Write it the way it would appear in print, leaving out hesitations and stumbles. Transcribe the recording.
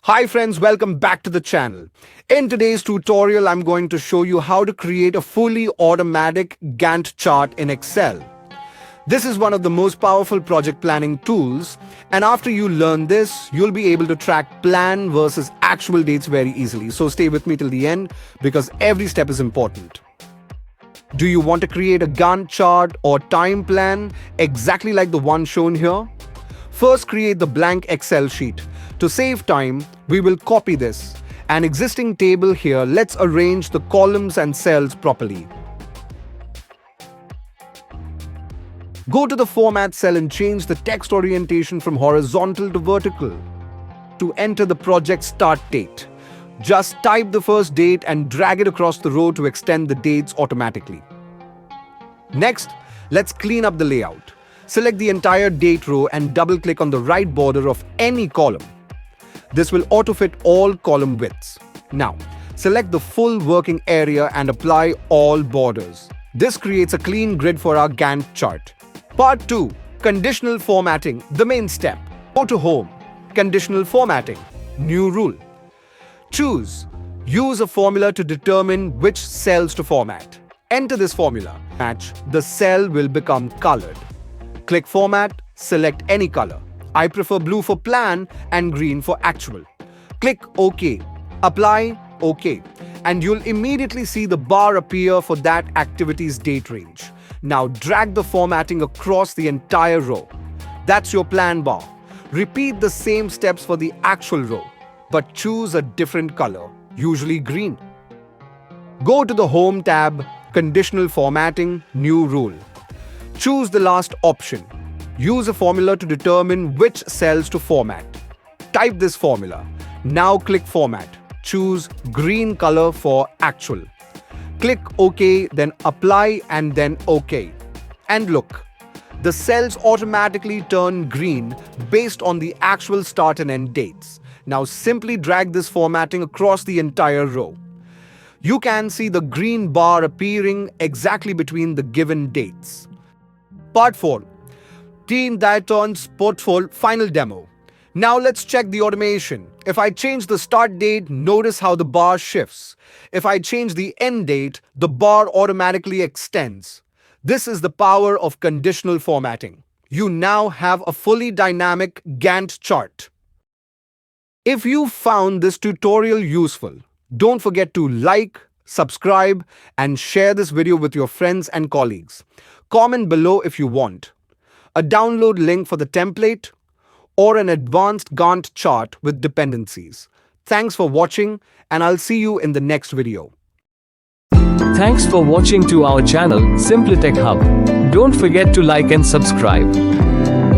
Hi friends, welcome back to the channel. In today's tutorial, I'm going to show you how to create a fully automatic Gantt chart in Excel. This is one of the most powerful project planning tools, and after you learn this, you'll be able to track plan versus actual dates very easily. So stay with me till the end because every step is important. Do you want to create a Gantt chart or time plan exactly like the one shown here? First, create the blank Excel sheet. To save time, we will copy this. An existing table here, let's arrange the columns and cells properly. Go to the format cell and change the text orientation from horizontal to vertical. To enter the project start date, just type the first date and drag it across the row to extend the dates automatically. Next, let's clean up the layout. Select the entire date row and double-click on the right border of any column. This will auto-fit all column widths. Now, select the full working area and apply all borders. This creates a clean grid for our Gantt chart. Part 2. Conditional formatting, the main step. Go to Home, Conditional Formatting, New Rule. Choose. Use a formula to determine which cells to format. Enter this formula. Match. The cell will become colored. Click Format, select any color. I prefer blue for plan and green for actual. Click OK. Apply OK. And you'll immediately see the bar appear for that activity's date range. Now drag the formatting across the entire row. That's your plan bar. Repeat the same steps for the actual row, but choose a different color, usually green. Go to the Home tab, Conditional Formatting, New Rule. Choose the last option. Use a formula to determine which cells to format. Type this formula. Now click Format. Choose green color for actual. Click OK, then Apply and then OK. And look, the cells automatically turn green based on the actual start and end dates. Now simply drag this formatting across the entire row. You can see the green bar appearing exactly between the given dates. Part 4. Team Diaton's Portfolio Final Demo. Now let's check the automation. If I change the start date, notice how the bar shifts. If I change the end date, the bar automatically extends. This is the power of conditional formatting. You now have a fully dynamic Gantt chart. If you found this tutorial useful, don't forget to like, subscribe, and share this video with your friends and colleagues. Comment below if you want a download link for the template or an advanced Gantt chart with dependencies. Thanks for watching, and I'll see you in the next video. Thanks for watching to our channel, Simply Tech Hub. Don't forget to like and subscribe.